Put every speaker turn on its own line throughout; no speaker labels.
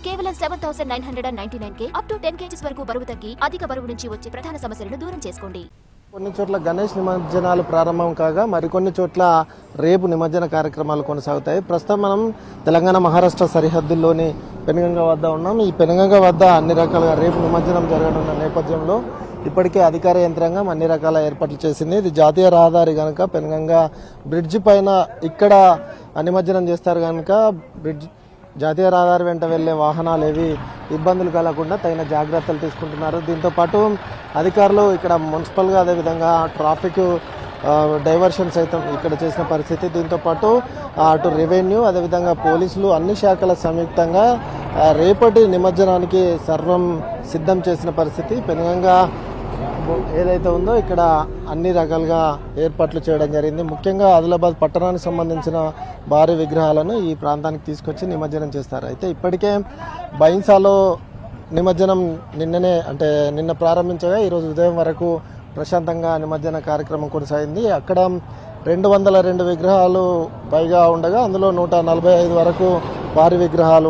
కేవలం 7,999 up to 10 kgs వరకు బరువు తగ్గి అధిక బరువు నుంచి వచ్చే ప్రధాన సమస్యలను దూరం చేసుకోండి.
కొన్ని చోట్ల గణేష్ నిమజ్జనాలు ప్రారంభం కాగా మరికొన్ని చోట్ల రేపు నిమజ్జన కార్యక్రమాలు కొనసాగుతాయి. ప్రస్తుతం మనం తెలంగాణ మహారాష్ట్ర సరిహద్దుల్లోని పెనుగంగ వద్ద ఉన్నాం. ఈ పెనుగంగ వద్ద అన్ని రకాలుగా రేపు నిమజ్జనం జరగనున్న నేపథ్యంలో ఇప్పటికే అధికార యంత్రాంగం అన్ని రకాల ఏర్పాట్లు చేసింది. ఇది జాతీయ రహదారి కనుక పెనుగంగ బ్రిడ్జి పైన ఇక్కడ నిమజ్జనం చేస్తారు కనుక జాతీయ రహదారి వెంట వెళ్లే వాహనాలు ఏవి ఇబ్బందులు కలగకుండా తగిన జాగ్రత్తలు తీసుకుంటున్నారు. దీంతో పాటు అధికారులు ఇక్కడ మున్సిపల్గా అదేవిధంగా ట్రాఫిక్ డైవర్షన్ సైతం ఇక్కడ చేసిన పరిస్థితి. దీంతో పాటు అటు రెవెన్యూ అదేవిధంగా పోలీసులు అన్ని శాఖల సంయుక్తంగా రేపటి నిమజ్జనానికి సర్వం సిద్ధం చేసిన పరిస్థితి. పెనుగంగా ఏదైతే ఉందో ఇక్కడ అన్ని రకాలుగా ఏర్పాట్లు చేయడం జరిగింది. ముఖ్యంగా ఆదిలాబాద్ పట్టణానికి సంబంధించిన భారీ విగ్రహాలను ఈ ప్రాంతానికి తీసుకొచ్చి నిమజ్జనం చేస్తారు. అయితే ఇప్పటికే బైన్సాలో నిమజ్జనం నిన్న ప్రారంభించగా ఈరోజు ఉదయం వరకు ప్రశాంతంగా నిమజ్జన కార్యక్రమం కొనసాగింది. అక్కడ 202 విగ్రహాలు పైగా ఉండగా అందులో 145 వరకు భారీ విగ్రహాలు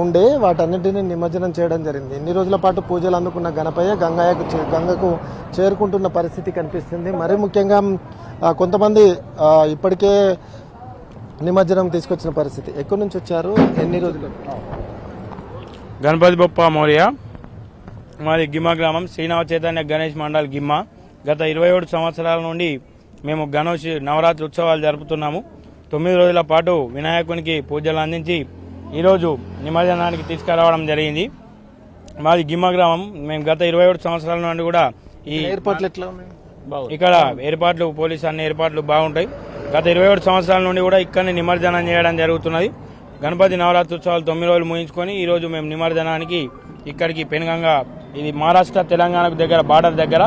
ఉండే వాటన్నింటినీ నిమజ్జనం చేయడం జరిగింది. ఇన్ని రోజుల పాటు పూజలు అందుకున్న గణపయ్య గంగకు చేరుకుంటున్న పరిస్థితి కనిపిస్తుంది. మరీ ముఖ్యంగా కొంతమంది ఇప్పటికే నిమజ్జనం తీసుకొచ్చిన పరిస్థితి. ఎక్కడి నుంచి వచ్చారు, ఎన్ని రోజులు?
గణపతి బొప్ప మౌర్య, మాది గిమ్మ గ్రామం, శ్రీనవ చైతన్య గణేష్ మండల్ గిమ్మ. గత 27 సంవత్సరాల నుండి మేము గణేష్ నవరాత్రి ఉత్సవాలు జరుపుతున్నాము. 9 రోజుల పాటు వినాయకునికి పూజలు అందించి ఈరోజు నిమజ్జనానికి తీసుకురావడం జరిగింది. మాది గిమ్మ గ్రామం. మేము గత 27 సంవత్సరాల నుండి కూడా ఈ
ఏర్పాట్లు ఎట్లా ఉన్నాయి?
ఇక్కడ ఏర్పాట్లు పోలీసు అన్ని ఏర్పాట్లు బాగుంటాయి. గత 27 సంవత్సరాల నుండి కూడా ఇక్కడనే నిమజ్జనం చేయడం జరుగుతున్నది. గణపతి నవరాత్రి ఉత్సవాలు 9 రోజులు ముగించుకొని ఈరోజు మేము నిమజ్జనానికి ఇక్కడికి పెనుగంగ, ఇది మహారాష్ట్ర తెలంగాణకు దగ్గర బార్డర్ దగ్గర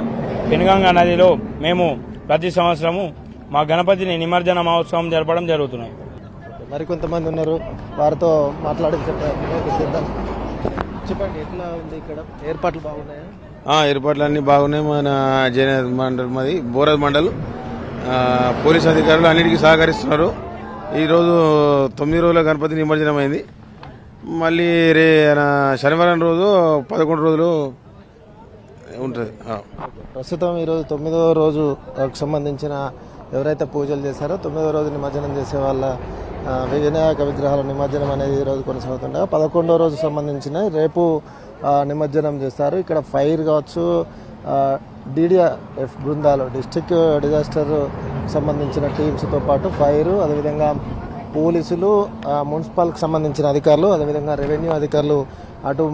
పెనుగంగ నదిలో మేము ప్రతి సంవత్సరము మా గణపతిని నిమజ్జన మహోత్సవం జరపడం జరుగుతున్నాయి.
మరికొంతమంది ఉన్నారు, వారితో మాట్లాడి చెప్పండి ఎట్లా ఉంది ఇక్కడ? ఏర్పాట్లు బాగున్నాయా?
ఏర్పాట్లు అన్ని బాగున్నాయి. మన జైన మండల్, మాది బోరద్ మండల్. పోలీస్ అధికారులు అన్నిటికీ సహకరిస్తున్నారు. ఈరోజు 9 రోజుల గణపతి నిమజ్జనం అయింది. మళ్ళీ శనివారం రోజు 11 రోజులు ఉంటుంది.
ప్రస్తుతం ఈరోజు 9వ రోజుకు సంబంధించిన ఎవరైతే పూజలు చేశారో 9వ రోజు నిమజ్జనం చేసే వాళ్ళ వినాయక విగ్రహాల నిమజ్జనం అనేది ఈరోజు కొనసాగుతుండగా 11వ రోజు సంబంధించిన రేపు నిమజ్జనం చేస్తారు. ఇక్కడ ఫైర్ కావచ్చు, DDF బృందాలు, డిస్ట్రిక్ట్ డిజాస్టర్ సంబంధించిన టీమ్స్తో పాటు ఫైర్, అదేవిధంగా పోలీసులు, మున్సిపల్కి సంబంధించిన అధికారులు, అదేవిధంగా రెవెన్యూ అధికారులు అటు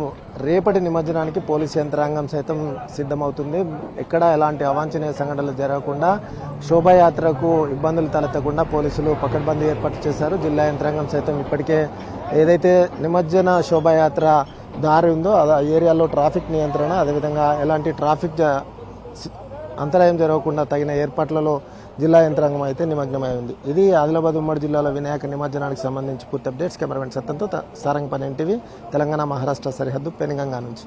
రేపటి నిమజ్జనానికి పోలీసు యంత్రాంగం సైతం సిద్ధమవుతుంది. ఎక్కడ ఎలాంటి అవాంఛనీయ సంఘటనలు జరగకుండా, శోభాయాత్రకు ఇబ్బందులు తలెత్తకుండా పోలీసులు పకడ్బందీ ఏర్పాటు చేశారు. జిల్లా యంత్రాంగం సైతం ఇప్పటికే ఏదైతే నిమజ్జన శోభాయాత్ర దారి ఉందో ఆ ఏరియాలో ట్రాఫిక్ నియంత్రణ, అదేవిధంగా ఎలాంటి ట్రాఫిక్ అంతరాయం జరగకుండా తగిన ఏర్పాట్లలో జిల్లా యంత్రాంగం అయితే నిమగ్నమై ఉంది. ఇది ఆదిలాబాద్ ఉమ్మడి జిల్లాలో వినాయక నిమజ్జనానికి సంబంధించి పూర్తి అప్డేట్స్. కెమెరామెన్ సత్తంతో సారంగపల్లి NTV, తెలంగాణ మహారాష్ట్ర సరిహద్దు పెనుగంగ నుంచి.